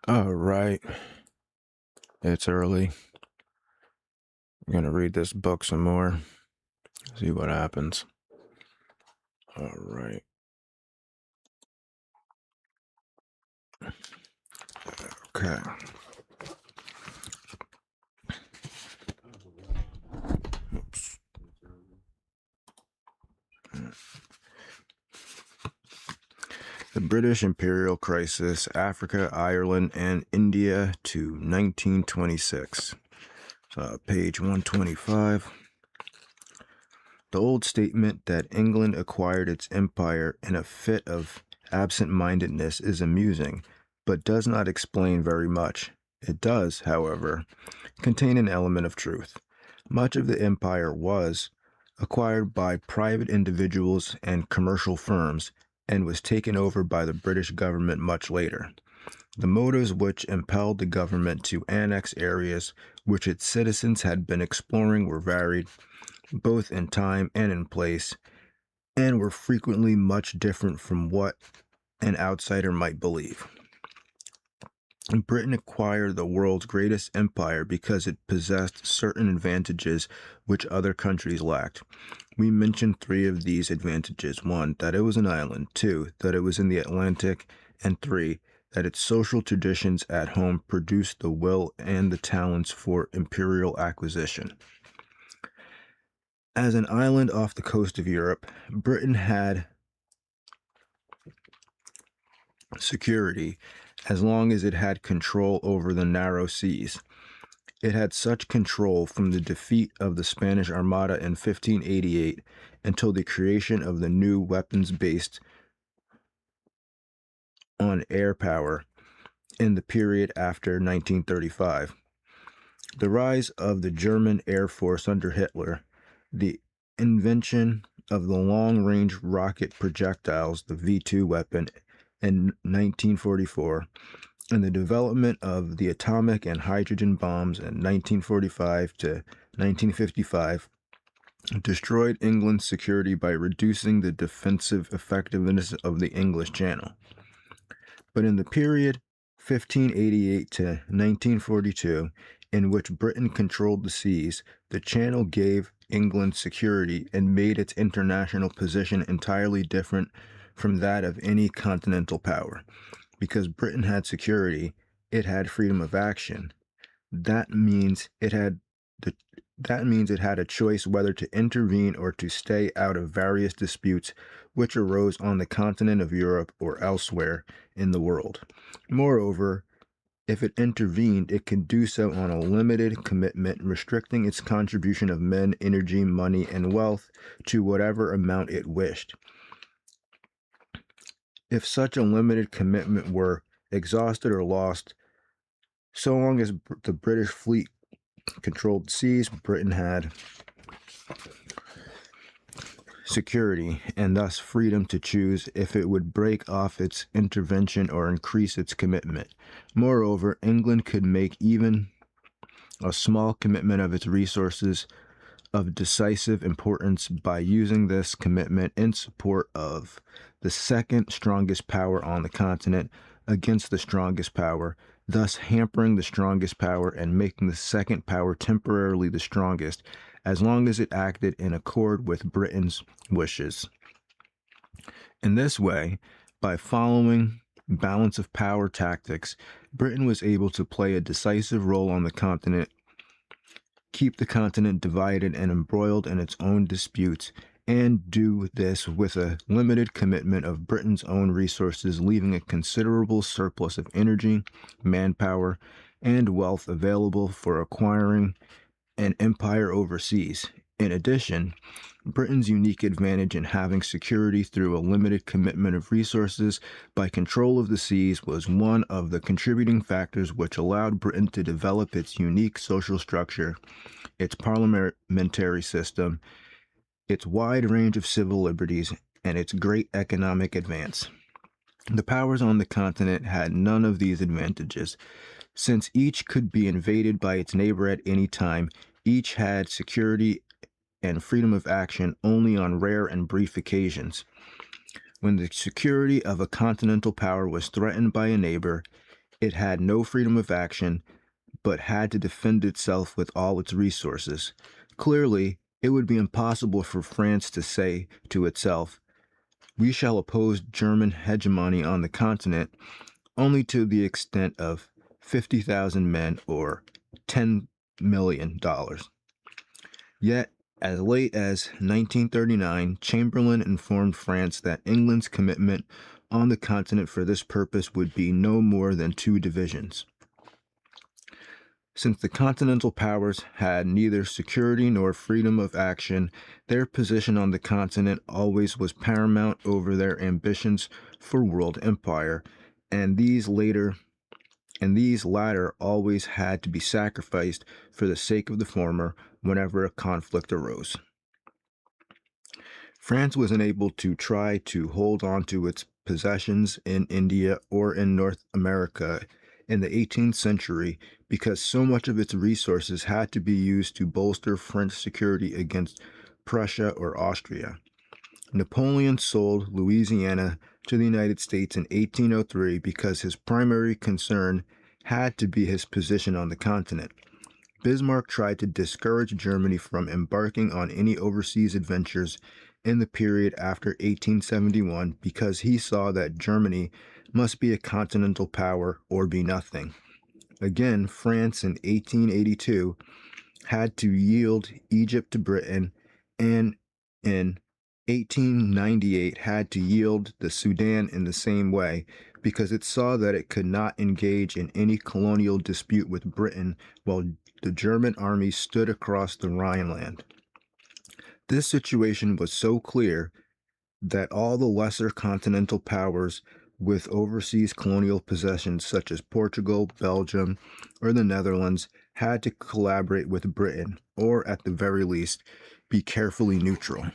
All right, it's early. I'm gonna read this book some more, see what happens. All right. Okay. Oops. The British Imperial Crisis, Africa, Ireland, and India to 1926. Page 125. The old statement that England acquired its empire in a fit of absent-mindedness is amusing, but does not explain very much. It does, however, contain an element of truth. Much of the empire was acquired by private individuals and commercial firms and was taken over by the British government much later. The motives which impelled the government to annex areas which its citizens had been exploring were varied, both in time and in place, and were frequently much different from what an outsider might believe. Britain acquired the world's greatest empire because it possessed certain advantages which other countries lacked. We mentioned three of these advantages. 1, that it was an island. 2, that it was in the Atlantic. And 3, that its social traditions at home produced the will and the talents for imperial acquisition. As an island off the coast of Europe, Britain had security as long as it had control over the narrow seas. It had such control from the defeat of the Spanish Armada in 1588 until the creation of the new weapons based on air power in the period after 1935. The rise of the German Air Force under Hitler, the invention of the long-range rocket projectiles, the V-2 weapon, in 1944, and the development of the atomic and hydrogen bombs in 1945 to 1955 destroyed England's security by reducing the defensive effectiveness of the English Channel. But in the period 1588 to 1942, in which Britain controlled the seas, the Channel gave England security and made its international position entirely different from that of any continental power. Because Britain had security, it had freedom of action. That means it had a choice whether to intervene or to stay out of various disputes which arose on the continent of Europe or elsewhere in the world. Moreover, if it intervened, it could do so on a limited commitment, restricting its contribution of men, energy, money, and wealth to whatever amount it wished. If such a limited commitment were exhausted or lost, so long as the British fleet controlled the seas, Britain had security and thus freedom to choose if it would break off its intervention or increase its commitment. Moreover, England could make even a small commitment of its resources of decisive importance by using this commitment in support of the second strongest power on the continent against the strongest power, thus hampering the strongest power and making the second power temporarily the strongest, as long as it acted in accord with Britain's wishes. In this way, by following balance of power tactics, Britain was able to play a decisive role on the continent, keep the continent divided and embroiled in its own disputes, and do this with a limited commitment of Britain's own resources, leaving a considerable surplus of energy, manpower, and wealth available for acquiring an empire overseas. In addition, Britain's unique advantage in having security through a limited commitment of resources by control of the seas was one of the contributing factors which allowed Britain to develop its unique social structure, its parliamentary system, its wide range of civil liberties, and its great economic advance. The powers on the continent had none of these advantages. Since each could be invaded by its neighbor at any time, each had security and freedom of action only on rare and brief occasions. When the security of a continental power was threatened by a neighbor, It had no freedom of action, but had to defend itself with all its resources. Clearly, it would be impossible for France to say to itself, "We shall oppose German hegemony on the continent only to the extent of 50,000 men or $10 million." Yet, as late as 1939, Chamberlain informed France that England's commitment on the continent for this purpose would be no more than 2 divisions. Since the Continental Powers had neither security nor freedom of action, their position on the continent always was paramount over their ambitions for world empire, and these latter always had to be sacrificed for the sake of the former whenever a conflict arose. France was unable to try to hold on to its possessions in India or in North America in the 18th century because so much of its resources had to be used to bolster French security against Prussia or Austria. Napoleon sold Louisiana to the United States in 1803 because his primary concern had to be his position on the continent. Bismarck tried to discourage Germany from embarking on any overseas adventures in the period after 1871 because he saw that Germany must be a continental power or be nothing. Again, France in 1882 had to yield Egypt to Britain, and in 1898 had to yield the Sudan in the same way because it saw that it could not engage in any colonial dispute with Britain while the German army stood across the Rhineland. This situation was so clear that all the lesser continental powers with overseas colonial possessions such as Portugal, Belgium, or the Netherlands had to collaborate with Britain, or at the very least, be carefully neutral.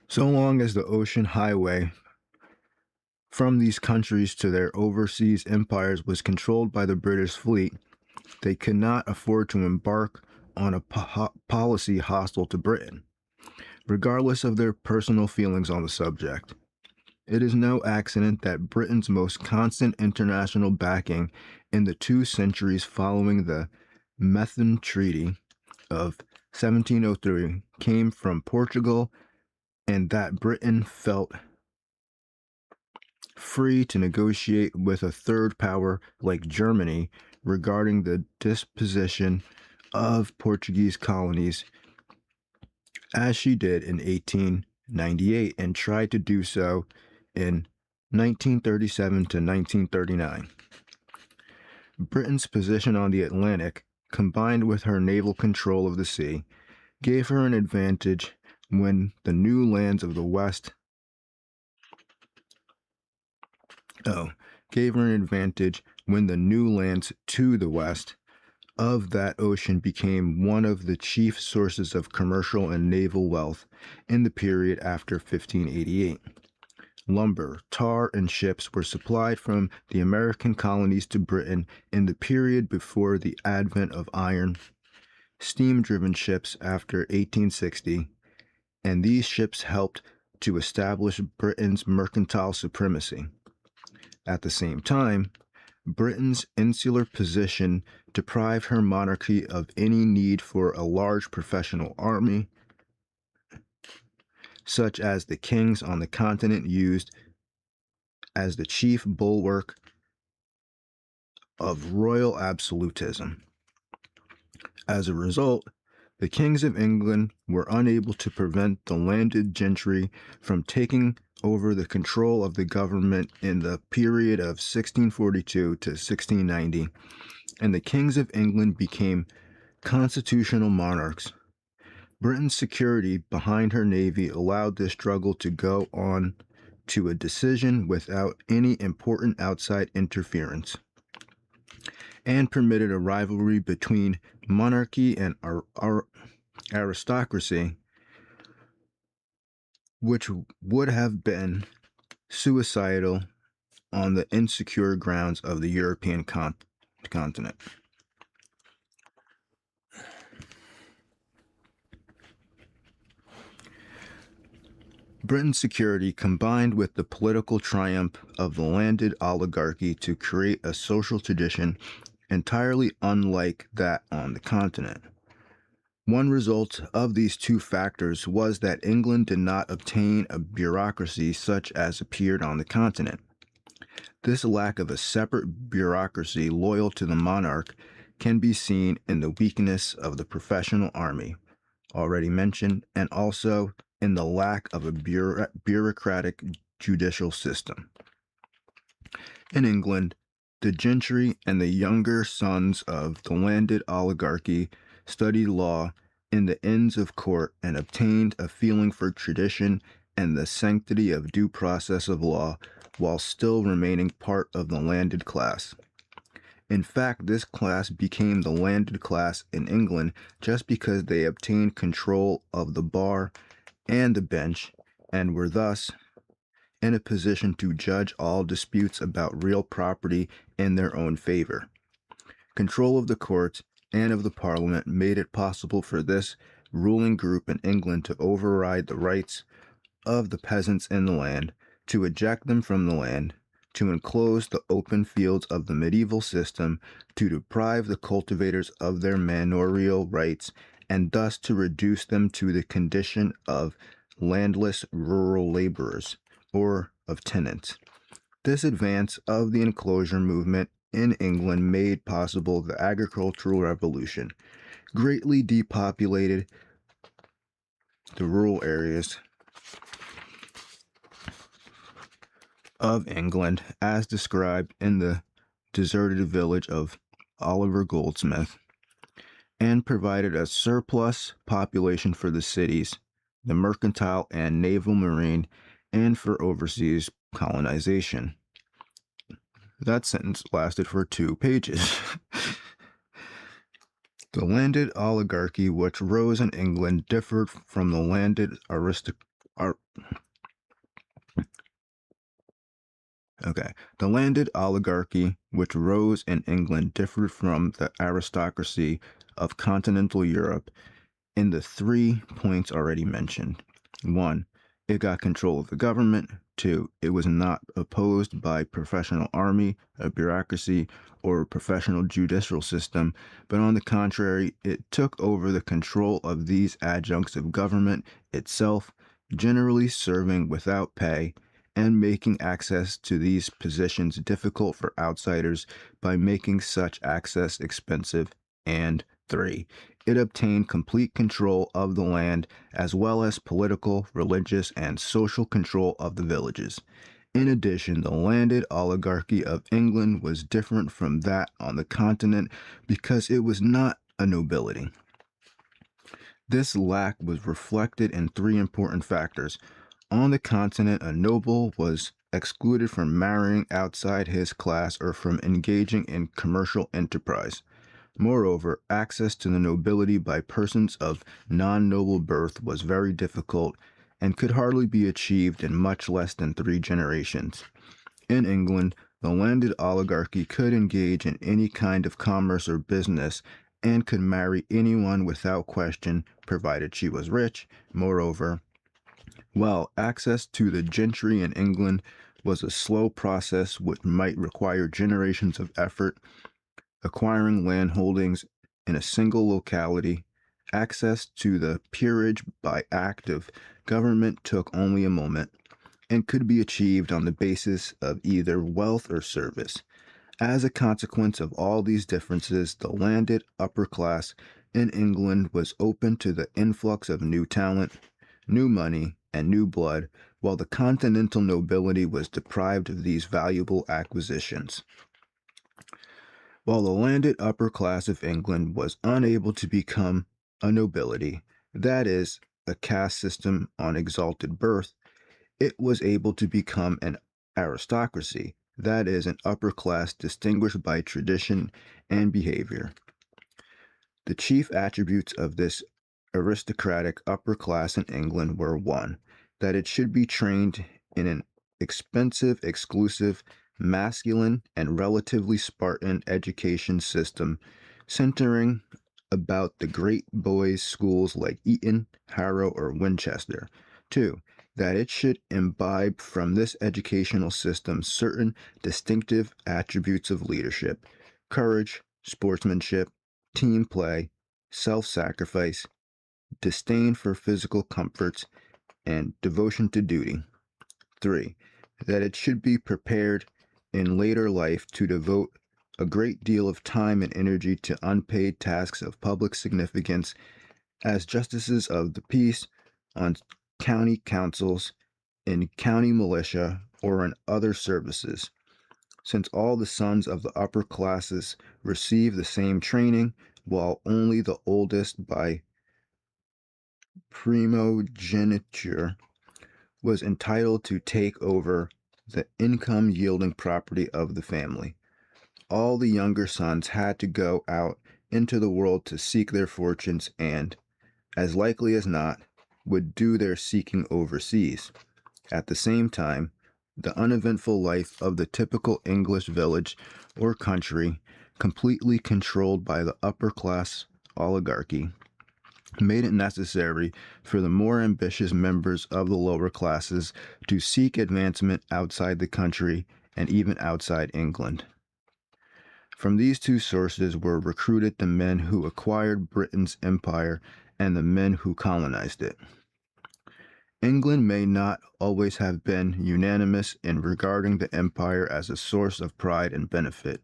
So long as the ocean highway from these countries to their overseas empires was controlled by the British fleet, they could not afford to embark on a policy hostile to Britain, regardless of their personal feelings on the subject. It is no accident that Britain's most constant international backing in the 2 centuries following the Methuen Treaty of 1703 came from Portugal, and that Britain felt free to negotiate with a third power like Germany regarding the disposition of Portuguese colonies, as she did in 1898 and tried to do so in 1937 to 1939. Britain's position on the Atlantic, combined with her naval control of the sea, gave her an advantage when the new lands of the West gave her an advantage when the new lands to the west of that ocean became one of the chief sources of commercial and naval wealth in the period after 1588. Lumber, tar, and ships were supplied from the American colonies to Britain in the period before the advent of iron, steam-driven ships after 1860, and these ships helped to establish Britain's mercantile supremacy. At the same time, Britain's insular position deprived her monarchy of any need for a large professional army, such as the kings on the continent used as the chief bulwark of royal absolutism. As a result, the kings of England were unable to prevent the landed gentry from taking over the control of the government in the period of 1642 to 1690, and the kings of England became constitutional monarchs. Britain's security behind her navy allowed this struggle to go on to a decision without any important outside interference, and permitted a rivalry between monarchy and aristocracy, which would have been suicidal on the insecure grounds of the European continent. Britain's security combined with the political triumph of the landed oligarchy to create a social tradition entirely unlike that on the continent. One result of these two factors was that England did not obtain a bureaucracy such as appeared on the continent. This lack of a separate bureaucracy loyal to the monarch can be seen in the weakness of the professional army, already mentioned, and also in the lack of a bureaucratic judicial system. In England, the gentry and the younger sons of the landed oligarchy studied law in the Inns of Court and obtained a feeling for tradition and the sanctity of due process of law while still remaining part of the landed class. In fact, this class became the landed class in England just because they obtained control of the bar and the bench and were thus in a position to judge all disputes about real property in their own favor. Control of the courts and of the parliament made it possible for this ruling group in England to override the rights of the peasants in the land, to eject them from the land, to enclose the open fields of the medieval system, to deprive the cultivators of their manorial rights, and thus to reduce them to the condition of landless rural laborers, or of tenants. This advance of the enclosure movement in England made possible the agricultural revolution, greatly depopulated the rural areas of England as described in the deserted village of Oliver Goldsmith, and provided a surplus population for the cities, the mercantile and naval marine, and for overseas colonization. That sentence lasted for 2 pages. The landed oligarchy which rose in England differed from the landed The landed oligarchy which rose in England differed from the aristocracy of continental Europe in the 3 points already mentioned. 1. It got control of the government. 2. It was not opposed by professional army, a bureaucracy, or a professional judicial system, but on the contrary, it took over the control of these adjuncts of government itself, generally serving without pay, and making access to these positions difficult for outsiders by making such access expensive. And 3. It obtained complete control of the land as well as political, religious, and social control of the villages. In addition, the landed oligarchy of England was different from that on the continent because it was not a nobility. This lack was reflected in 3 important factors. On the continent, a noble was excluded from marrying outside his class or from engaging in commercial enterprise. Moreover, access to the nobility by persons of non-noble birth was very difficult and could hardly be achieved in much less than 3 generations. In England, the landed oligarchy could engage in any kind of commerce or business and could marry anyone without question, provided she was rich. Moreover, while access to the gentry in England was a slow process which might require generations of effort, acquiring land holdings in a single locality, access to the peerage by act of government took only a moment and could be achieved on the basis of either wealth or service. As a consequence of all these differences, the landed upper class in England was open to the influx of new talent, new money, and new blood, while the continental nobility was deprived of these valuable acquisitions. While the landed upper class of England was unable to become a nobility, that is, a caste system on exalted birth, it was able to become an aristocracy, that is, an upper class distinguished by tradition and behavior. The chief attributes of this aristocratic upper class in England were 1. That it should be trained in an expensive, exclusive, masculine, and relatively Spartan education system centering about the great boys' schools like Eton, Harrow, or Winchester. 2. that it should imbibe from this educational system certain distinctive attributes of leadership: courage, sportsmanship, team play, self sacrifice, disdain for physical comforts, and devotion to duty. 3. That it should be prepared in later life to devote a great deal of time and energy to unpaid tasks of public significance as justices of the peace, on county councils, in county militia, or in other services, since all the sons of the upper classes receive the same training, while only the oldest by primogeniture was entitled to take over the income yielding property of the family. All the younger sons had to go out into the world to seek their fortunes and, as likely as not, would do their seeking overseas. At the same time, the uneventful life of the typical English village or country, completely controlled by the upper class oligarchy, made it necessary for the more ambitious members of the lower classes to seek advancement outside the country and even outside England. From these two sources were recruited the men who acquired Britain's empire and the men who colonized it. England may not always have been unanimous in regarding the empire as a source of pride and benefit.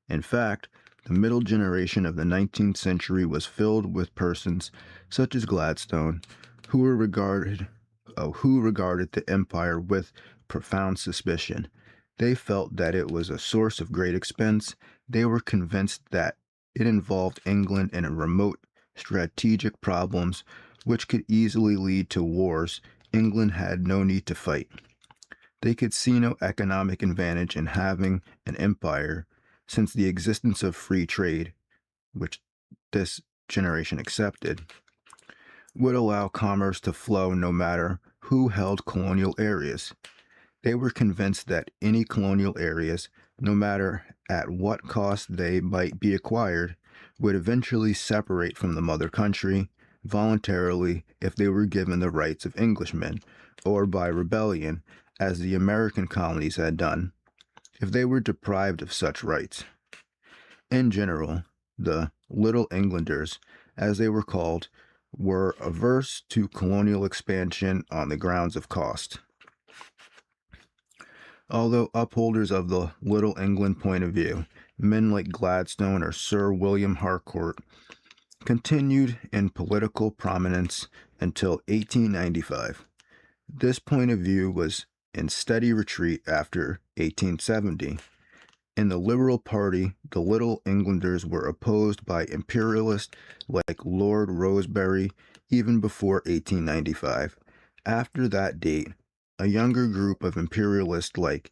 In fact, the middle generation of the 19th century was filled with persons such as Gladstone, who regarded the empire with profound suspicion. They felt that it was a source of great expense. They were convinced that it involved England in remote strategic problems which could easily lead to wars England had no need to fight. They could see no economic advantage in having an empire, since the existence of free trade, which this generation accepted, would allow commerce to flow no matter who held colonial areas. They were convinced that any colonial areas, no matter at what cost they might be acquired, would eventually separate from the mother country voluntarily if they were given the rights of Englishmen, or by rebellion, as the American colonies had done, if they were deprived of such rights. In general, the Little Englanders, as they were called, were averse to colonial expansion on the grounds of cost. Although upholders of the Little England point of view, men like Gladstone or Sir William Harcourt continued in political prominence until 1895. This point of view was in steady retreat after 1870. In the Liberal Party, the Little Englanders were opposed by imperialists like Lord Rosebery even before 1895. After that date, a younger group of imperialists like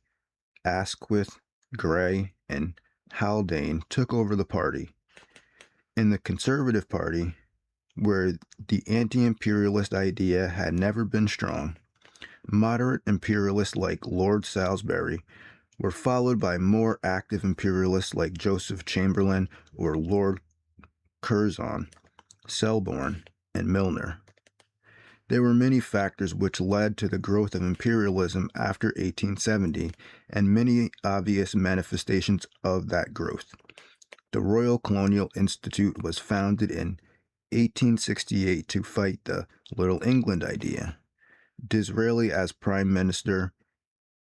Asquith, Grey, and Haldane took over the party. In the Conservative Party, where the anti-imperialist idea had never been strong, moderate imperialists like Lord Salisbury were followed by more active imperialists like Joseph Chamberlain or Lord Curzon, Selborne, and Milner. There were many factors which led to the growth of imperialism after 1870, and many obvious manifestations of that growth. The Royal Colonial Institute was founded in 1868 to fight the Little England idea. Disraeli as Prime Minister,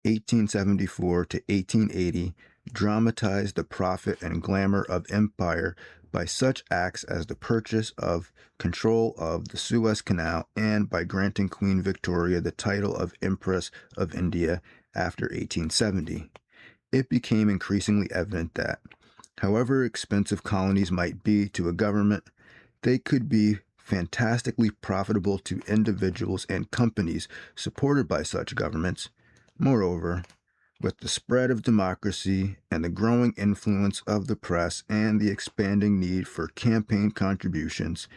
1874 to 1880, dramatized the profit and glamour of empire by such acts as the purchase of control of the Suez Canal and by granting Queen Victoria the title of Empress of India after 1870. It became increasingly evident that, however expensive colonies might be to a government, they could be fantastically profitable to individuals and companies supported by such governments. Moreover, with the spread of democracy and the growing influence of the press and the expanding need for campaign contributions,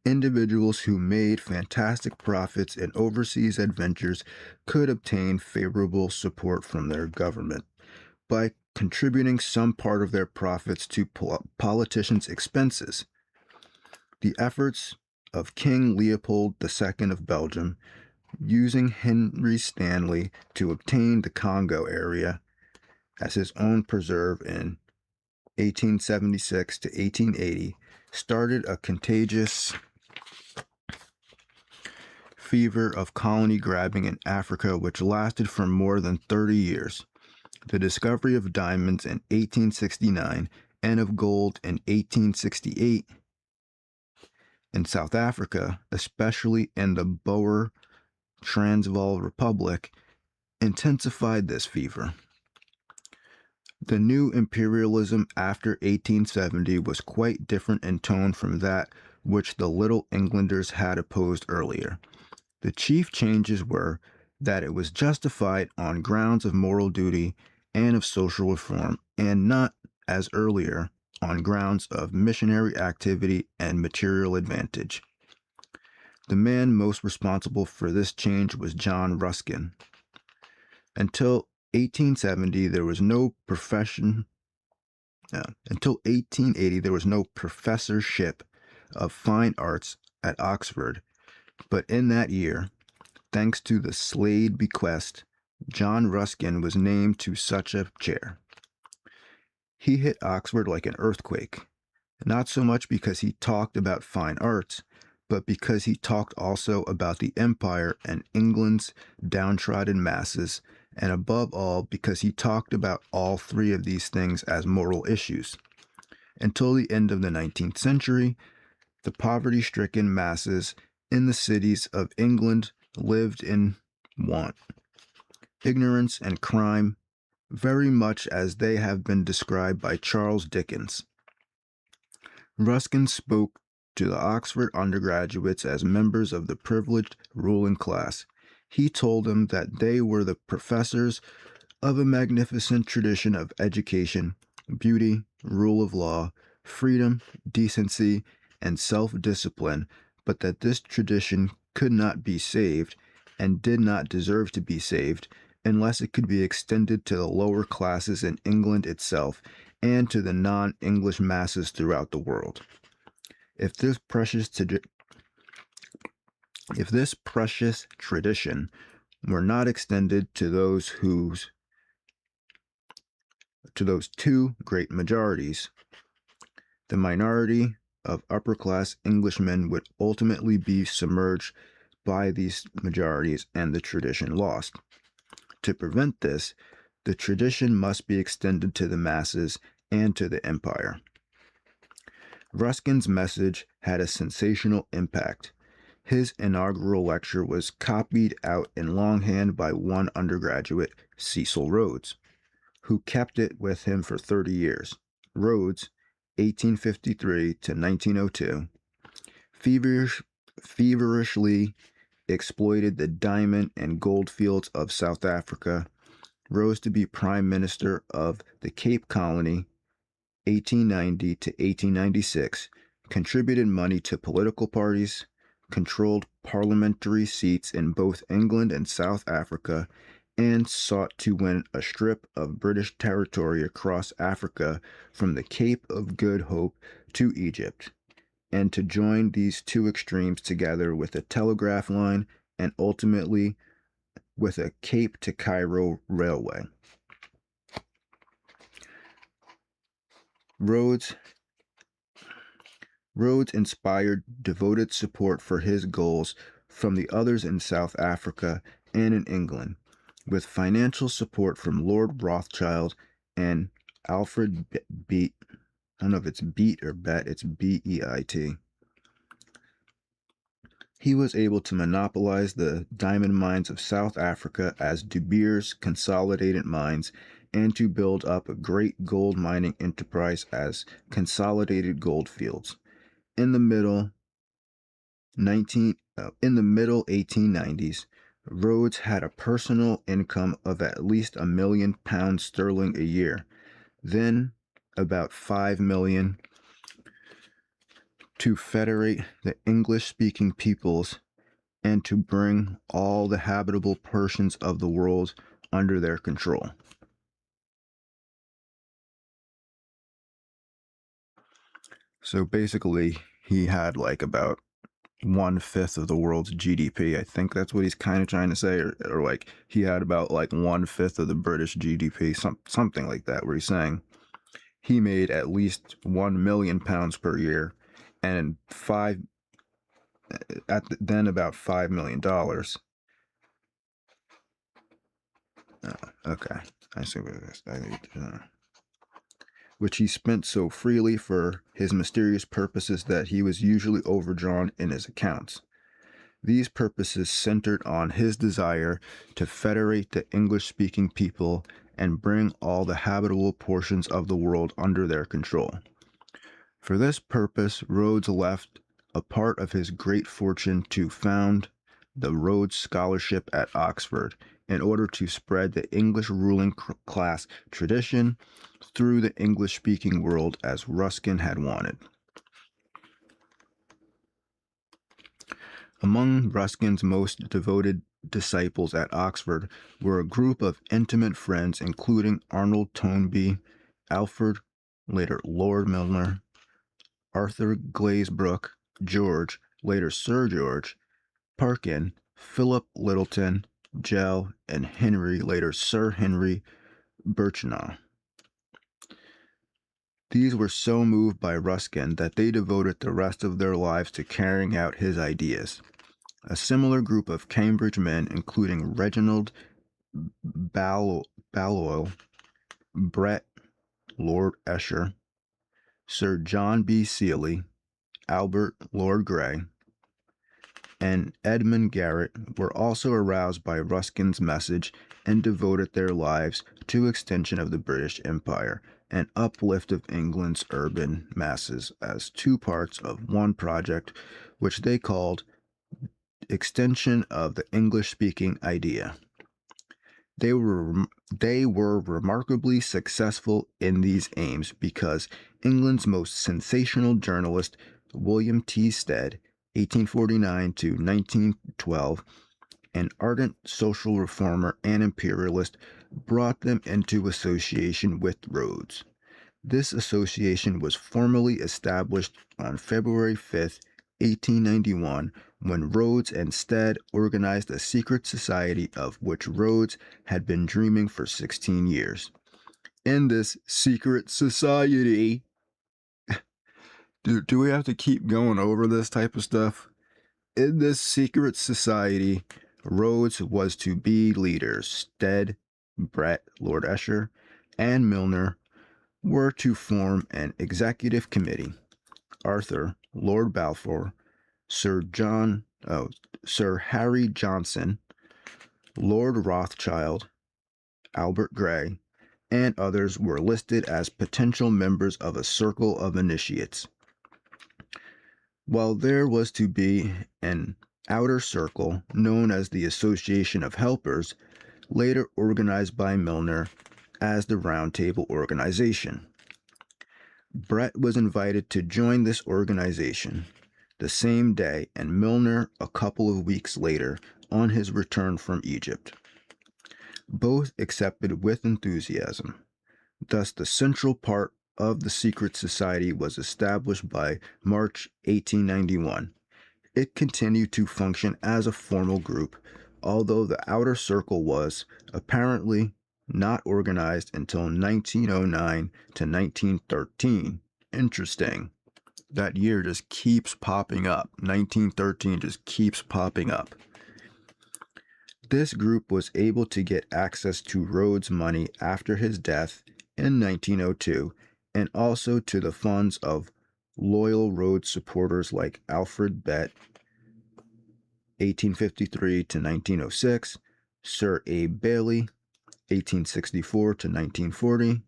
individuals who made fantastic profits in overseas adventures could obtain favorable support from their government by contributing some part of their profits to politicians' expenses. The efforts of King Leopold II of Belgium, using Henry Stanley to obtain the Congo area as his own preserve in 1876 to 1880, started a contagious fever of colony grabbing in Africa which lasted for more than 30 years. The discovery of diamonds in 1869 and of gold in 1868 in South Africa, especially in the Boer Transvaal Republic, intensified this fever. The new imperialism after 1870 was quite different in tone from that which the Little Englanders had opposed earlier. The chief changes were that it was justified on grounds of moral duty and of social reform, and not, as earlier, on grounds of missionary activity and material advantage. The man most responsible for this change was John Ruskin. Until 1870, there was no until 1880, there was no professorship of fine arts at Oxford, but in that year, thanks to the Slade bequest, John Ruskin was named to such a chair. He hit Oxford like an earthquake, not so much because he talked about fine arts, but because he talked also about the empire and England's downtrodden masses, and above all because he talked about all three of these things as moral issues. Until the end of the 19th century, the poverty-stricken masses in the cities of England lived in want, ignorance, and crime, very much as they have been described by Charles Dickens. Ruskin spoke to the Oxford undergraduates as members of the privileged ruling class. He told them that they were the professors of a magnificent tradition of education, beauty, rule of law, freedom, decency, and self-discipline, but that this tradition could not be saved, and did not deserve to be saved, unless it could be extended to the lower classes in England itself, and to the non-English masses throughout the world. If this precious tradition were not extended to those two great majorities, the minority of upper-class Englishmen would ultimately be submerged by these majorities and the tradition lost. To prevent this, the tradition must be extended to the masses and to the empire. Ruskin's message had a sensational impact. His inaugural lecture was copied out in longhand by one undergraduate, Cecil Rhodes, who kept it with him for 30 years. Rhodes, 1853 to 1902, feverishly exploited the diamond and gold fields of South Africa, rose to be Prime Minister of the Cape Colony, 1890 to 1896, contributed money to political parties, controlled parliamentary seats in both England and South Africa, and sought to win a strip of British territory across Africa from the Cape of Good Hope to Egypt, and to join these two extremes together with a telegraph line and ultimately with a Cape to Cairo railway. Rhodes inspired devoted support for his goals from the others in South Africa and in England, with financial support from Lord Rothschild and Alfred Beat. I don't know if it's Beat or Bet, it's B-E-I-T. He was able to monopolize the diamond mines of South Africa as De Beers Consolidated Mines, and to build up a great gold mining enterprise as Consolidated Goldfields. In the middle 1890s, Rhodes had a personal income of at least £1 million a year, then about 5 million to federate the English-speaking peoples and to bring all the habitable portions of the world under their control. So basically, he had like about 1/5 of the world's GDP. I think that's what he's kind of trying to say, or like he had about like 1/5 of the British GDP, something like that, where he's saying he made at least £1 million per year, and then about $5 million. Okay, I see what it is. Which he spent so freely for his mysterious purposes that he was usually overdrawn in his accounts. These purposes centered on his desire to federate the English-speaking people and bring all the habitable portions of the world under their control. For this purpose, Rhodes left a part of his great fortune to found the Rhodes Scholarship at Oxford in order to spread the English ruling class tradition through the English-speaking world as Ruskin had wanted. Among Ruskin's most devoted disciples at Oxford were a group of intimate friends including Arnold Toynbee, Alfred, later Lord Milner, Arthur Glazebrook, George, later Sir George, Parkin, Philip Littleton, Gell, and Henry, later Sir Henry Birchenough. These were so moved by Ruskin that they devoted the rest of their lives to carrying out his ideas. A similar group of Cambridge men, including Reginald Balliol, Brett, Lord Esher, Sir John B. Seeley, Albert Lord Grey, and Edmund Garrett, were also aroused by Ruskin's message and devoted their lives to extension of the British Empire and uplift of England's urban masses as two parts of one project which they called extension of the English-speaking idea. They were remarkably successful in these aims because England's most sensational journalist, William T. Stead, 1849 to 1912, an ardent social reformer and imperialist, brought them into association with Rhodes. This association was formally established on February 5th, 1891, when Rhodes and Stead organized a secret society of which Rhodes had been dreaming for 16 years. In this secret society, do we have to keep going over this type of stuff? In this secret society, Rhodes was to be leaders. Stead, Brett, Lord Esher, and Milner were to form an executive committee. Arthur, Lord Balfour, Sir Harry Johnson, Lord Rothschild, Albert Grey, and others were listed as potential members of a circle of initiates. While there was to be an outer circle known as the Association of Helpers, later organized by Milner as the Round Table Organization. Brett was invited to join this organization the same day, and Milner a couple of weeks later on his return from Egypt. Both accepted with enthusiasm. Thus, the central part of the secret society was established by March 1891. It continued to function as a formal group, although the outer circle was apparently not organized until 1909 to 1913. Interesting. That year just keeps popping up. 1913 just keeps popping up. This group was able to get access to Rhodes' money after his death in 1902, and also to the funds of loyal Rhodes supporters like Alfred Bett, 1853 to 1906, Sir Abe Bailey, 1864 to 1940.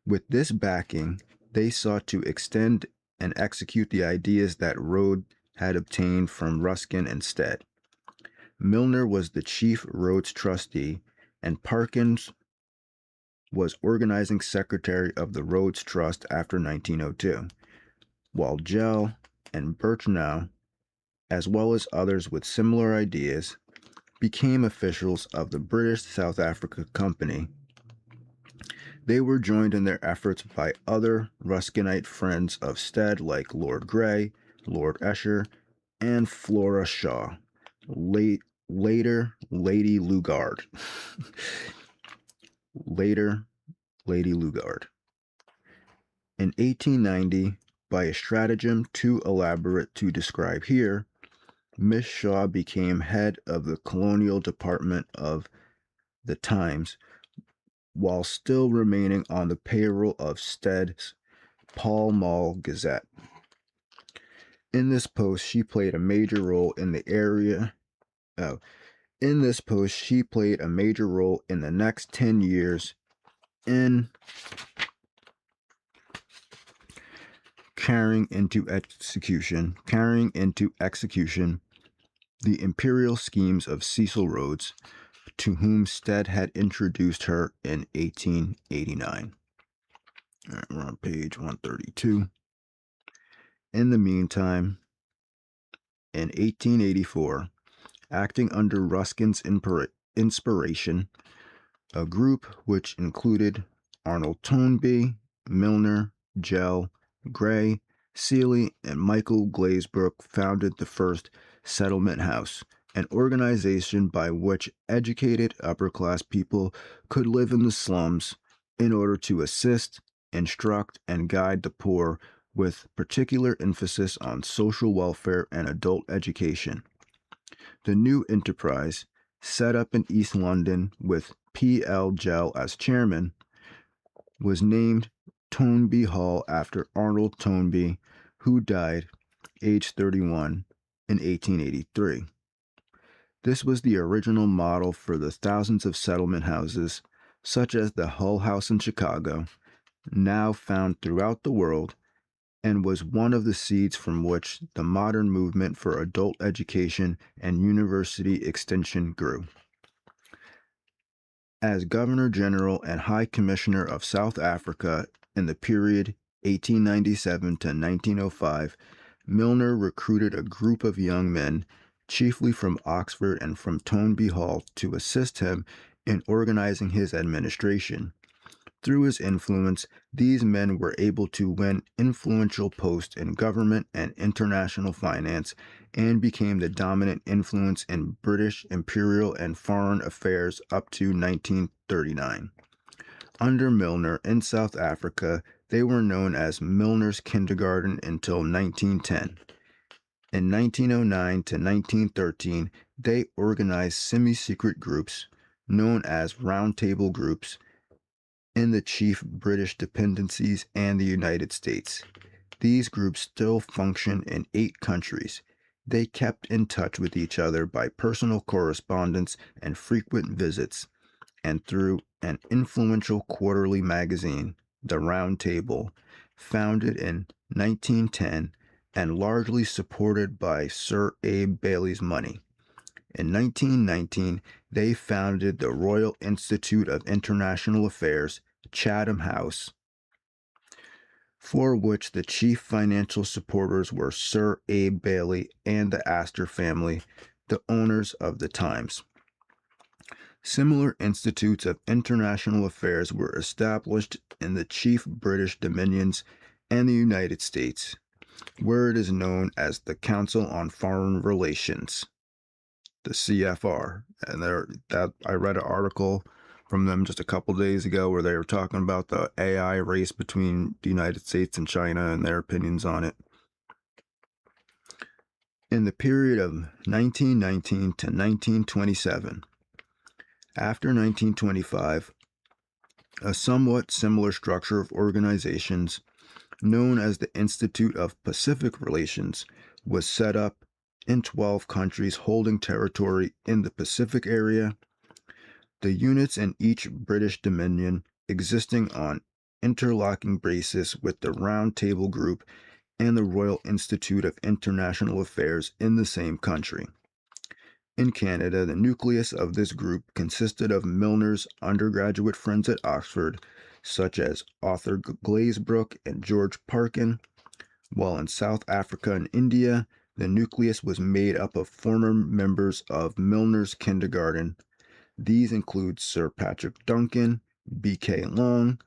With this backing, they sought to extend and execute the ideas that Rhodes had obtained from Ruskin and Stead. Milner was the chief Rhodes trustee, and Parkins was organizing secretary of the Rhodes Trust after 1902, while Gell and Birchenough, as well as others with similar ideas, became officials of the British South Africa Company. They were joined in their efforts by other Ruskinite friends of Stead like Lord Grey, Lord Esher, and Flora Shaw, later Lady Lugard. Later Lady Lugard. In 1890, by a stratagem too elaborate to describe here, Miss Shaw became head of the colonial department of the Times, while still remaining on the payroll of Stead's Pall Mall Gazette. In this post, she played a major role in the area. In this post, she played a major role in the next 10 years in carrying into execution the imperial schemes of Cecil Rhodes, to whom Stead had introduced her in 1889. All right, we're on page 132. In the meantime, in 1884, acting under Ruskin's inspiration, a group which included Arnold Toynbee, Milner, Gell, Gray, Seeley, and Michael Glazebrook founded the first Settlement House, an organization by which educated upper-class people could live in the slums in order to assist, instruct, and guide the poor, with particular emphasis on social welfare and adult education. The new enterprise, set up in East London with P. L. Gell as chairman, was named Toynbee Hall after Arnold Toynbee, who died age 31 in 1883. This was the original model for the thousands of settlement houses, such as the Hull House in Chicago, now found throughout the world, and was one of the seeds from which the modern movement for adult education and university extension grew. As Governor General and High Commissioner of South Africa in the period 1897 to 1905, Milner recruited a group of young men, chiefly from Oxford and from Toynbee Hall, to assist him in organizing his administration. Through his influence, these men were able to win influential posts in government and international finance, and became the dominant influence in British imperial and foreign affairs up to 1939. Under Milner in South Africa, they were known as Milner's Kindergarten until 1910. In 1909 to 1913, they organized semi-secret groups, known as Round Table groups, in the chief British dependencies and the United States. These groups still function in 8 countries. They kept in touch with each other by personal correspondence and frequent visits, and through an influential quarterly magazine, The Round Table, founded in 1910 and largely supported by Sir Abe Bailey's money. In 1919, they founded the Royal Institute of International Affairs, Chatham House, for which the chief financial supporters were Sir Abe Bailey and the Astor family, the owners of the Times. Similar institutes of international affairs were established in the chief British dominions and the United States, where it is known as the Council on Foreign Relations, the CFR. And I read an article from them just a couple days ago where they were talking about the AI race between the United States and China and their opinions on it. In the period of 1919 to 1927, after 1925, a somewhat similar structure of organizations, known as the Institute of Pacific Relations, was set up in 12 countries holding territory in the Pacific area. The units in each British Dominion existing on interlocking basis with the Round Table Group and the Royal Institute of International Affairs in the same country. In Canada, the nucleus of this group consisted of Milner's undergraduate friends at Oxford, such as Arthur Glazebrook and George Parkin, while in South Africa and India, the nucleus was made up of former members of Milner's Kindergarten. These include Sir Patrick Duncan, B.K. Long,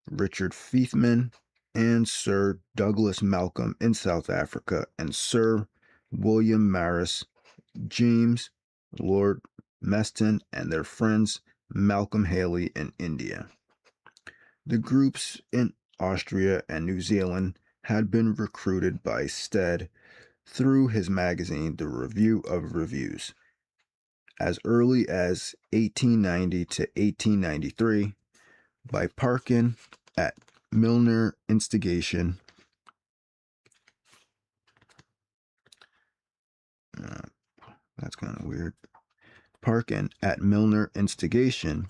Richard Feithman, and Sir Douglas Malcolm in South Africa, and Sir William Maris, James Lord Meston, and their friends Malcolm Haley in India. The groups in Austria and New Zealand had been recruited by Stead through his magazine, The Review of Reviews. As early as 1890 to 1893, by Parkin at Milner instigation. That's kind of weird. Parkin at Milner instigation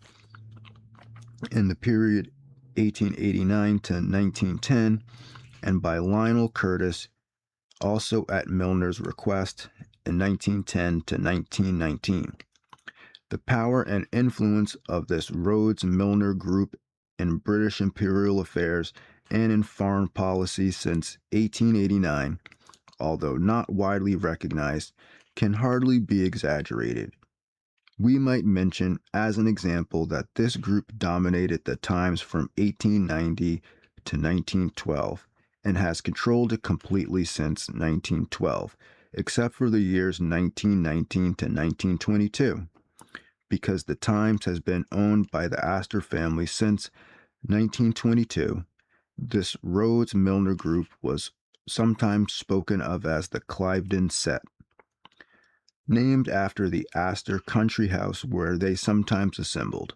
in the period 1889 to 1910, and by Lionel Curtis, also at Milner's request, in 1910 to 1919. The power and influence of this Rhodes-Milner group in British imperial affairs and in foreign policy since 1889, although not widely recognized, can hardly be exaggerated. We might mention as an example that this group dominated the Times from 1890 to 1912 and has controlled it completely since 1912, except for the years 1919 to 1922. Because the Times has been owned by the Astor family since 1922, this Rhodes-Milner group was sometimes spoken of as the Cliveden set, named after the Astor country house where they sometimes assembled.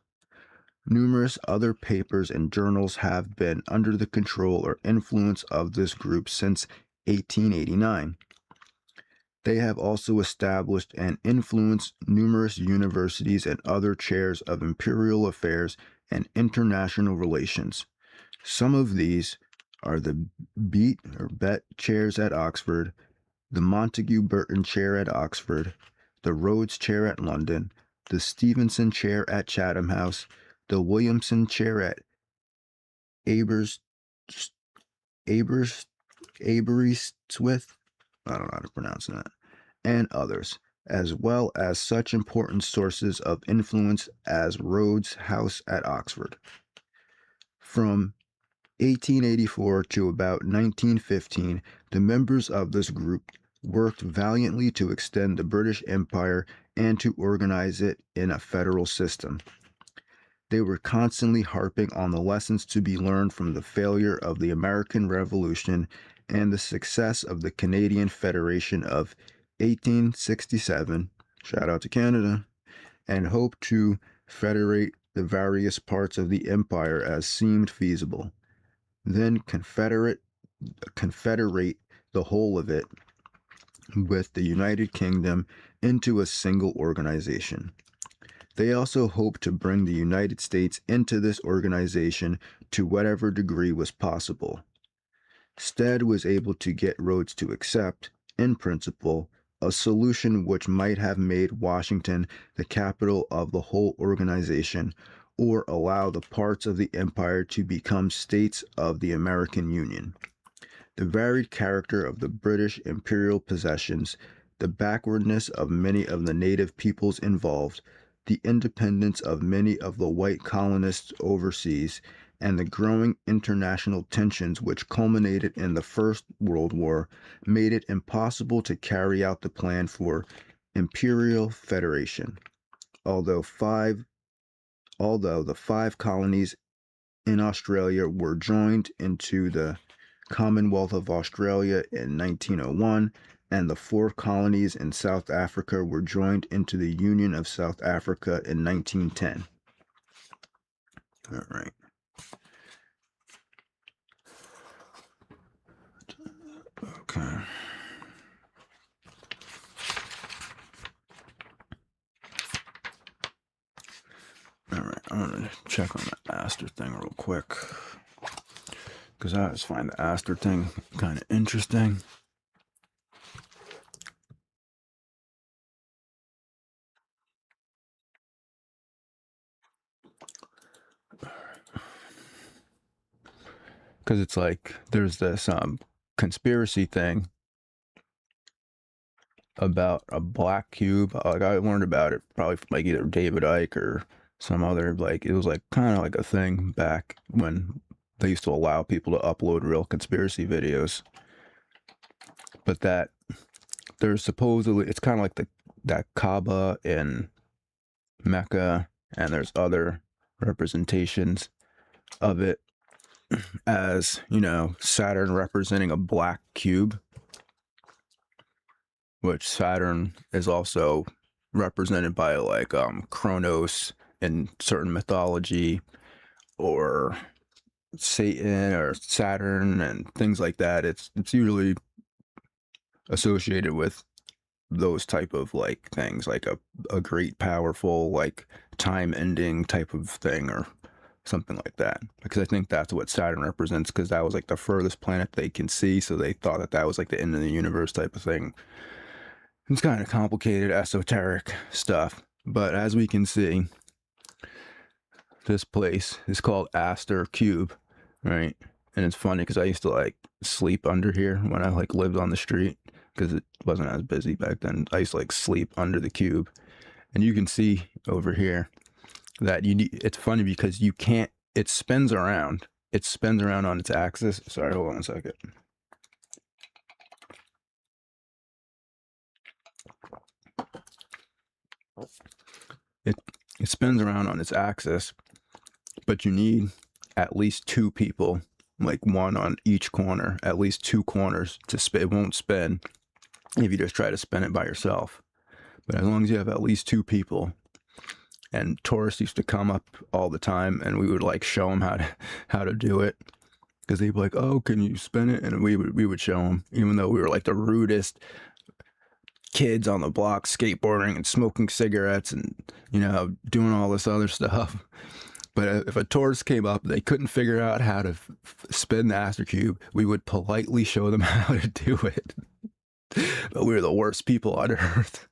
Numerous other papers and journals have been under the control or influence of this group since 1889. They have also established and influenced numerous universities and other chairs of imperial affairs and international relations. Some of these are the Bet chairs at Oxford, the Montagu Burton chair at Oxford, the Rhodes chair at London, the Stevenson chair at Chatham House, the Williamson chair at Aberystwyth, I don't know how to pronounce that, and others, as well as such important sources of influence as Rhodes House at Oxford. From 1884 to about 1915, the members of this group worked valiantly to extend the British Empire and to organize it in a federal system. They were constantly harping on the lessons to be learned from the failure of the American Revolution and the success of the Canadian Federation of 1867, shout out to Canada, and hoped to federate the various parts of the empire as seemed feasible, then confederate the whole of it with the United Kingdom into a single organization. They also hoped to bring the United States into this organization to whatever degree was possible. Stead was able to get Rhodes to accept, in principle, a solution which might have made Washington the capital of the whole organization, or allow the parts of the empire to become states of the American Union. The varied character of the British imperial possessions, the backwardness of many of the native peoples involved, the independence of many of the white colonists overseas, and the growing international tensions which culminated in the First World War made it impossible to carry out the plan for imperial federation. Although the 5 colonies in Australia were joined into the Commonwealth of Australia in 1901, and the 4 colonies in South Africa were joined into the Union of South Africa in 1910. All right. Okay. All right, I'm going to check on the Astor thing real quick, because I just find the Astor thing kind of interesting. Because it's like there's this conspiracy thing about a black cube. Like I learned about it probably from like either David Icke or some other, like it was like kind of like a thing back when they used to allow people to upload real conspiracy videos. But that there's supposedly it's kind of like the that Kaaba in Mecca, and there's other representations of it as, you know, Saturn representing a black cube, which Saturn is also represented by like Kronos in certain mythology, or Satan or Saturn and things like that. It's usually associated with those type of like things, like a great powerful like time ending type of thing or something like that, because I think that's what Saturn represents, because that was like the furthest planet they can see, so they thought that that was like the end of the universe type of thing. It's kind of complicated esoteric stuff, but as we can see, this place is called Astor Cube, right? And it's funny because I used to like sleep under here when I like lived on the street, because it wasn't as busy back then. I used to like sleep under the cube, and you can see over here that you need. It's funny because you can't. It spins around. It spins around on its axis. Sorry, hold on a second. It it spins around on its axis, but you need at least two people, like one on each corner, at least two corners to spin. It won't spin if you just try to spin it by yourself. But as long as you have at least two people, and tourists used to come up all the time, and we would like show them how to do it, because they'd be like, "Oh, can you spin it?" And we would show them, even though we were like the rudest kids on the block, skateboarding and smoking cigarettes, and you know, doing all this other stuff. But if a tourist came up, they couldn't figure out how to spin the Astor Cube, we would politely show them how to do it. But we were the worst people on earth,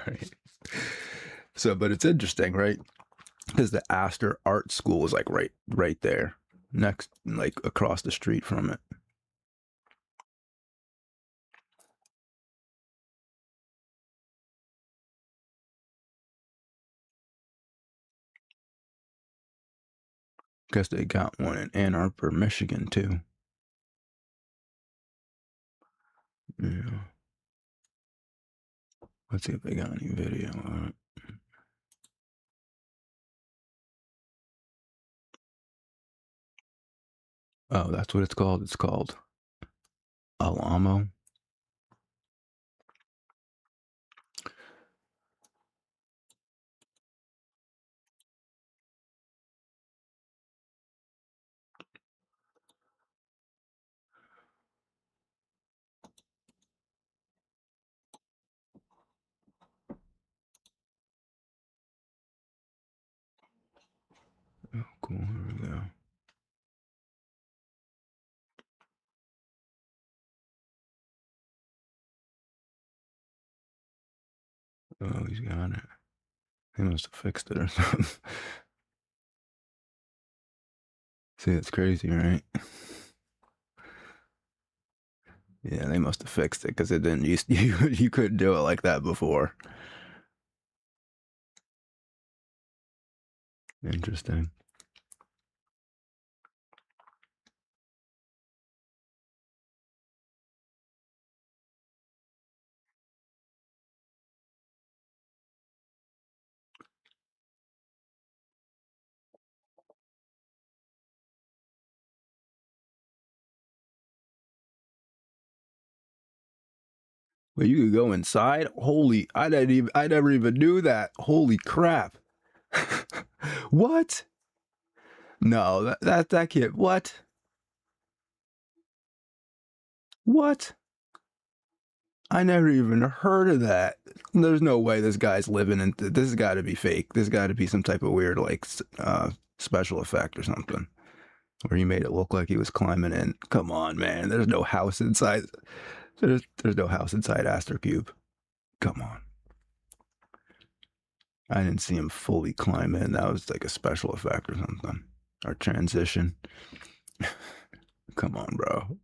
right? So, but it's interesting, right? Because the Astor Art School is like right there, next, like across the street from it. Guess they got one in Ann Arbor, Michigan, too. Yeah. Let's see if they got any video on it. Oh, that's what it's called. It's called Alamo. Oh, cool. Here we go. Oh, he's got it. They must have fixed it or something. See, it's crazy, right? Yeah, they must have fixed it, because it didn't used you couldn't do it like that before. Interesting. Well, you could go inside. Holy, I never even knew that. Holy crap. What? No, that can't. What? What? I never even heard of that. There's no way this guy's living in. This has got to be fake. This got to be some type of weird like special effect or something, where he made it look like he was climbing in. Come on, man. There's no house inside. There's no house inside Astor Cube. Come on. I didn't see him fully climb in. That was like a special effect or something. Or transition. Come on, bro.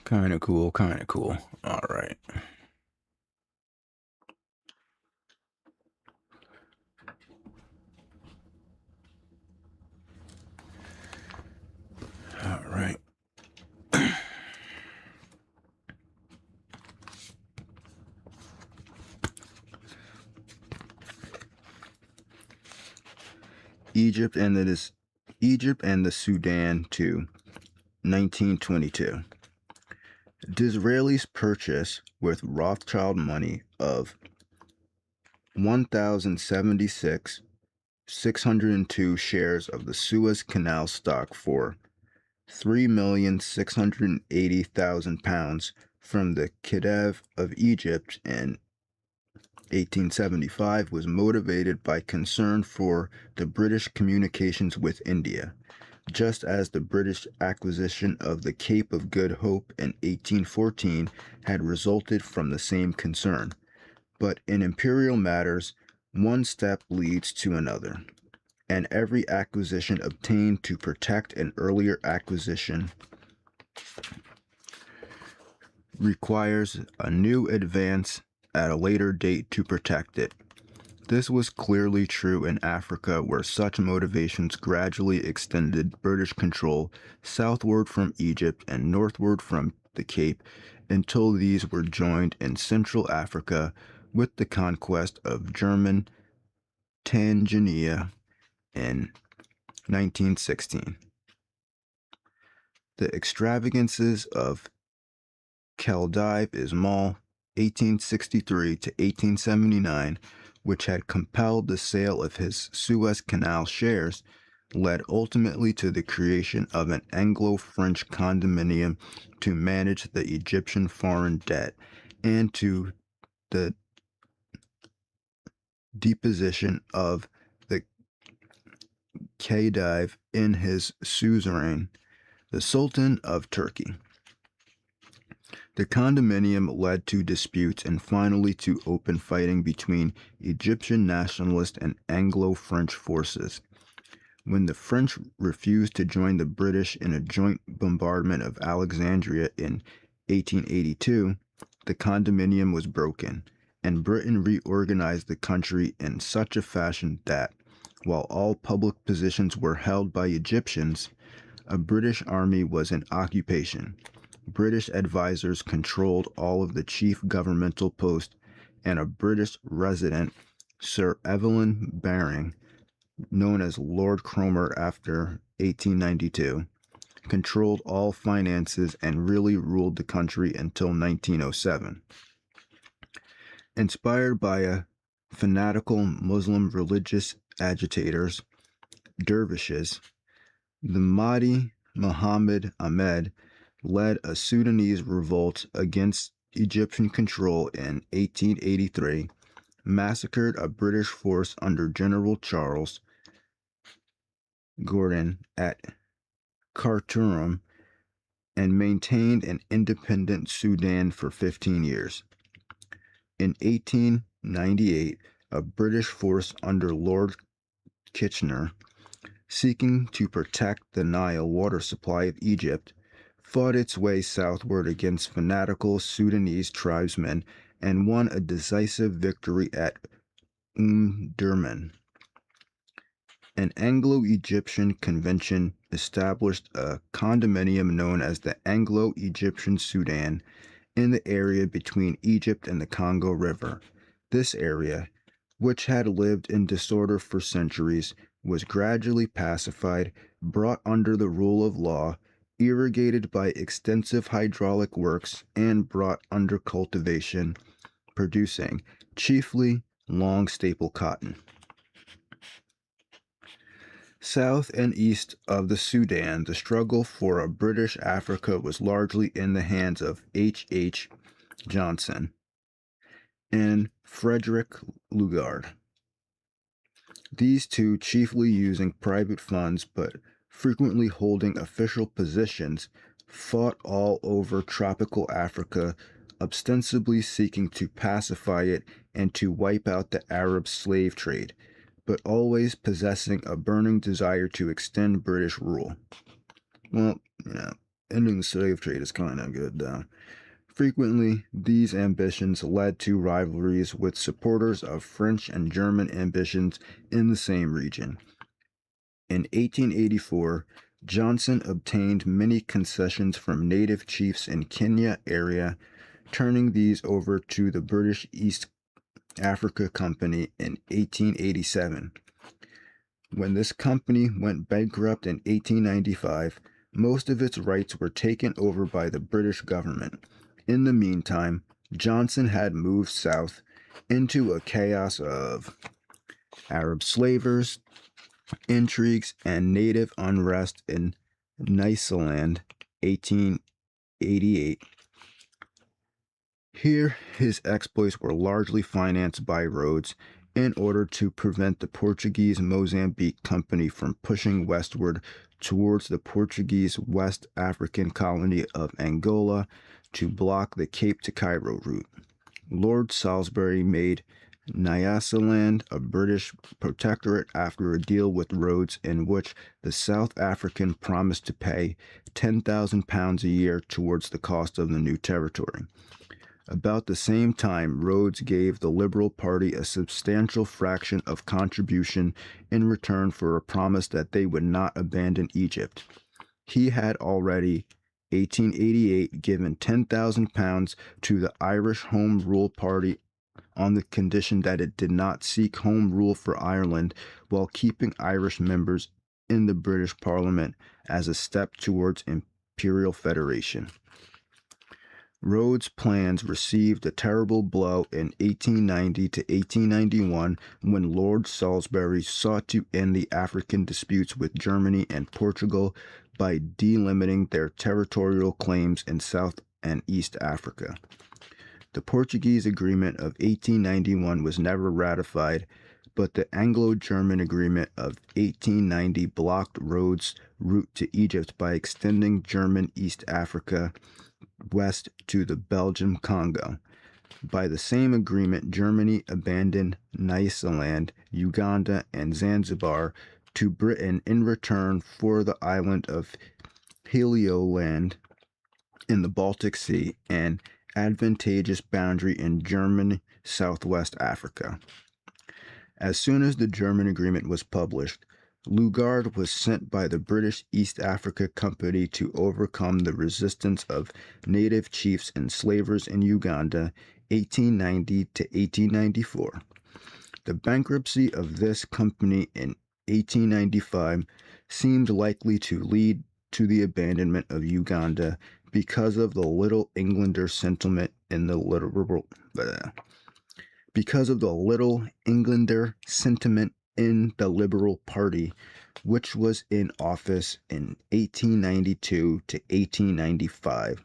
Kind of cool. Kind of cool. All right. Egypt and the Sudan to 1922. Disraeli's purchase with Rothschild money of 1,076 602 shares of the Suez Canal stock for £3,680,000 from the Khedive of Egypt in 1875 was motivated by concern for the British communications with India, just as the British acquisition of the Cape of Good Hope in 1814 had resulted from the same concern. But in imperial matters, one step leads to another, and every acquisition obtained to protect an earlier acquisition requires a new advance at a later date to protect it. This was clearly true in Africa, where such motivations gradually extended British control southward from Egypt and northward from the Cape until these were joined in Central Africa with the conquest of German Tanzania in 1916. The extravagances of Khedive Ismail, 1863 to 1879, which had compelled the sale of his Suez Canal shares, led ultimately to the creation of an Anglo-French condominium to manage the Egyptian foreign debt and to the deposition of the Khedive in his suzerain, the Sultan of Turkey. The condominium led to disputes and finally to open fighting between Egyptian nationalist and Anglo-French forces. When the French refused to join the British in a joint bombardment of Alexandria in 1882, the condominium was broken, and Britain reorganized the country in such a fashion that, while all public positions were held by Egyptians, a British army was in occupation. British advisors controlled all of the chief governmental posts, and a British resident, Sir Evelyn Baring, known as Lord Cromer after 1892, controlled all finances and really ruled the country until 1907. Inspired by a fanatical Muslim religious agitators, dervishes, the Mahdi Muhammad Ahmed led a Sudanese revolt against Egyptian control in 1883, massacred a British force under General Charles Gordon at Khartoum, and maintained an independent Sudan for 15 years. In 1898, a British force under Lord Kitchener, seeking to protect the Nile water supply of Egypt, fought its way southward against fanatical Sudanese tribesmen and won a decisive victory at Durman. An Anglo-Egyptian convention established a condominium known as the Anglo-Egyptian Sudan in the area between Egypt and the Congo River. This area, which had lived in disorder for centuries, was gradually pacified, brought under the rule of law, irrigated by extensive hydraulic works, and brought under cultivation, producing chiefly long staple cotton. South and east of the Sudan, the struggle for a British Africa was largely in the hands of H. Johnson and Frederick Lugard. These two, chiefly using private funds but frequently holding official positions, fought all over tropical Africa, ostensibly seeking to pacify it and to wipe out the Arab slave trade, but always possessing a burning desire to extend British rule. Well, ending the slave trade is kind of good, though. Frequently, these ambitions led to rivalries with supporters of French and German ambitions in the same region. In 1884, Johnson obtained many concessions from native chiefs in Kenya area, turning these over to the British East Africa Company in 1887. When this company went bankrupt in 1895, most of its rights were taken over by the British government. In the meantime, Johnson had moved south into a chaos of Arab slavers, intrigues, and native unrest in Nyasaland, 1888. Here, his exploits were largely financed by Rhodes in order to prevent the Portuguese Mozambique Company from pushing westward towards the Portuguese West African colony of Angola to block the Cape to Cairo route. Lord Salisbury made Nyasaland a British protectorate after a deal with Rhodes in which the South African promised to pay £10,000 a year towards the cost of the new territory. About the same time, Rhodes gave the Liberal Party a substantial fraction of contribution in return for a promise that they would not abandon Egypt. He had already, 1888, given £10,000 to the Irish Home Rule Party on the condition that it did not seek home rule for Ireland while keeping Irish members in the British Parliament as a step towards imperial federation. Rhodes' plans received a terrible blow in 1890 to 1891 when Lord Salisbury sought to end the African disputes with Germany and Portugal by delimiting their territorial claims in South and East Africa. The Portuguese Agreement of 1891 was never ratified, but the Anglo-German Agreement of 1890 blocked Rhodes' route to Egypt by extending German East Africa west to the Belgian Congo. By the same agreement, Germany abandoned Nyasaland, Uganda, and Zanzibar to Britain in return for the island of Helioland in the Baltic Sea, an advantageous boundary in German southwest Africa. As soon as the German agreement was published, Lugard was sent by the British East Africa Company to overcome the resistance of native chiefs and slavers in Uganda, 1890 to 1894. The bankruptcy of this company in 1895 seemed likely to lead to the abandonment of Uganda because of the Little Englander sentiment in the Liberal Party, which was in office in 1892 to 1895.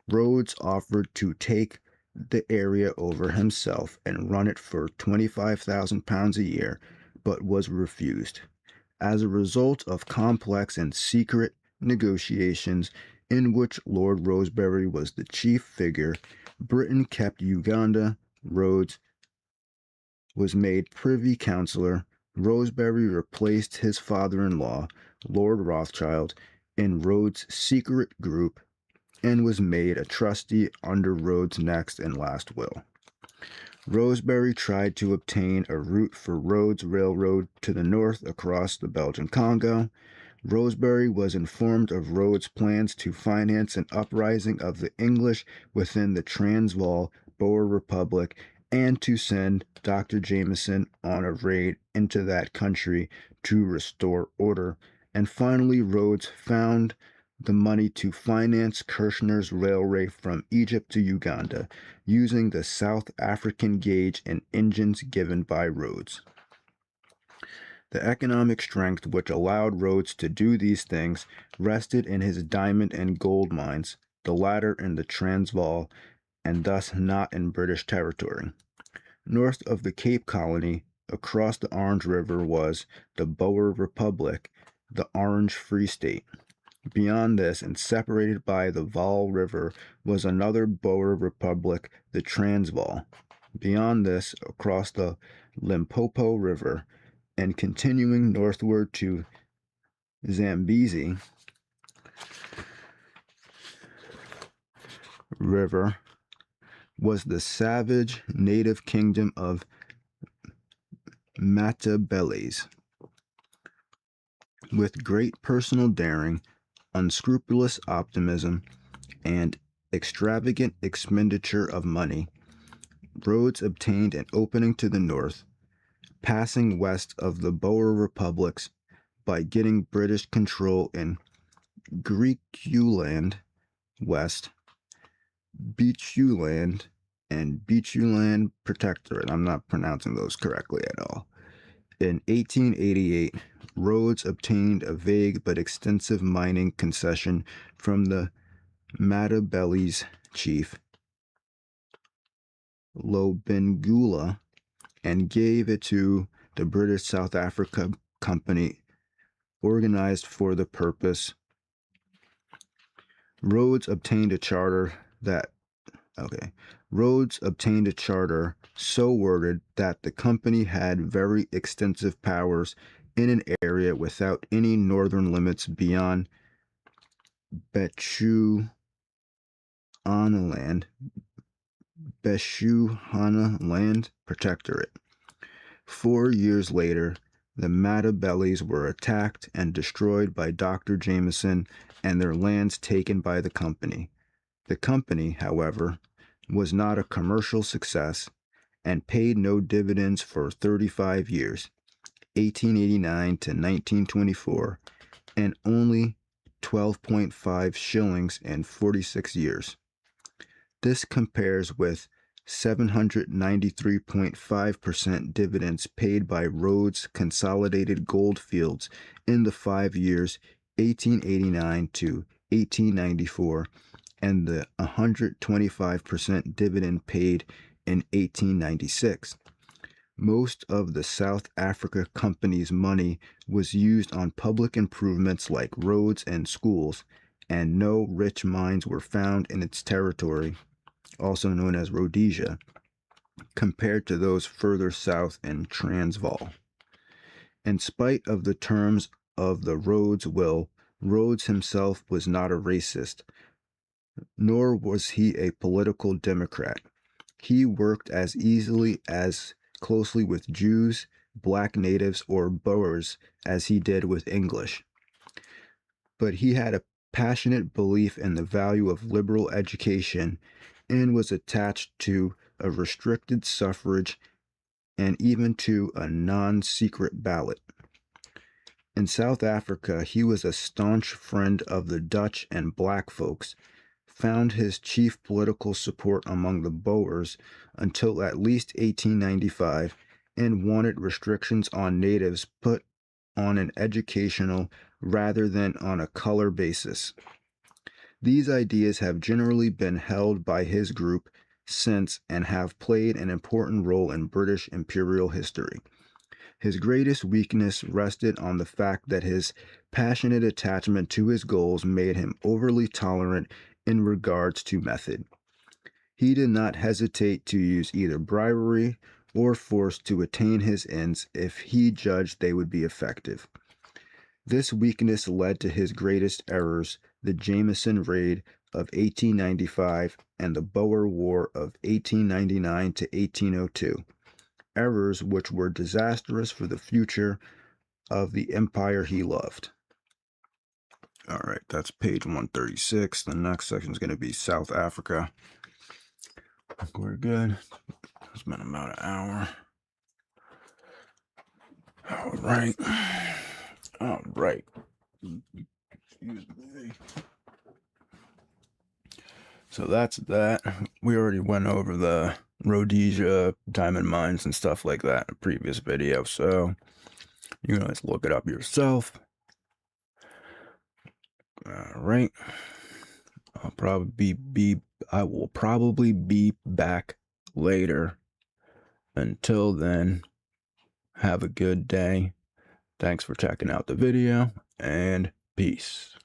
Rhodes offered to take the area over himself and run it for £25,000 a year, but was refused. As a result of complex and secret negotiations in which Lord Rosebery was the chief figure, Britain kept Uganda. Rhodes was made Privy Councillor. Rosebery replaced his father-in-law, Lord Rothschild, in Rhodes' secret group and was made a trustee under Rhodes' next and last will. Rosebery tried to obtain a route for Rhodes Railroad to the north across the Belgian Congo. Rosebery was informed of Rhodes' plans to finance an uprising of the English within the Transvaal Boer Republic and to send Dr. Jameson on a raid into that country to restore order. And finally, Rhodes found the money to finance Kirchner's railway from Egypt to Uganda, using the South African gauge and engines given by Rhodes. The economic strength which allowed Rhodes to do these things rested in his diamond and gold mines, the latter in the Transvaal, and thus not in British territory. North of the Cape Colony, across the Orange River, was the Boer Republic, the Orange Free State. Beyond this, and separated by the Vaal River, was another Boer Republic, the Transvaal. Beyond this, across the Limpopo River, and continuing northward to Zambezi River, was the savage native kingdom of Matabele's. With great personal daring, unscrupulous optimism, and extravagant expenditure of money, Rhodes obtained an opening to the north. passing west of the Boer republics by getting British control in Griqualand West, Bechuland, and Bechuland Protectorate. I'm not pronouncing those correctly at all. In 1888, Rhodes obtained a vague but extensive mining concession from the Matabele's chief, Lobengula, and gave it to the British South Africa Company, organized for the purpose. Rhodes obtained a charter so worded that the company had very extensive powers in an area without any northern limits beyond Bechuanaland Protectorate. 4 years later, the Matabele's were attacked and destroyed by Dr. Jameson and their lands taken by the company. The company, however, was not a commercial success and paid no dividends for 35 years, 1889 to 1924, and only 12.5 shillings in 46 years. This compares with 793.5% dividends paid by Rhodes Consolidated Goldfields in the 5 years 1889 to 1894, and the 125% dividend paid in 1896. Most of the South Africa Company's money was used on public improvements like roads and schools, and no rich mines were found in its territory, also known as Rhodesia, compared to those further south in Transvaal. In spite of the terms of the Rhodes Will, Rhodes himself was not a racist, nor was he a political Democrat. He worked as closely with Jews, black natives, or Boers as he did with English. But he had a passionate belief in the value of liberal education and was attached to a restricted suffrage and even to a non-secret ballot. In South Africa, he was a staunch friend of the Dutch and black folks, found his chief political support among the Boers until at least 1895, and wanted restrictions on natives put on an educational rather than on a color basis. These ideas have generally been held by his group since and have played an important role in British imperial history. His greatest weakness rested on the fact that his passionate attachment to his goals made him overly tolerant in regards to method. He did not hesitate to use either bribery or force to attain his ends if he judged they would be effective. This weakness led to his greatest errors, the Jameson Raid of 1895 and the Boer War of 1899 to 1802, errors which were disastrous for the future of the empire he loved. All right, that's page 136. The next section is going to be South Africa. We're good. It's been about an hour. All right. Excuse me. So that's that. We already went over the Rhodesia diamond mines and stuff like that in a previous video, so you guys look it up yourself. All right. I will probably be back later. Until then, have a good day. Thanks for checking out the video, and peace.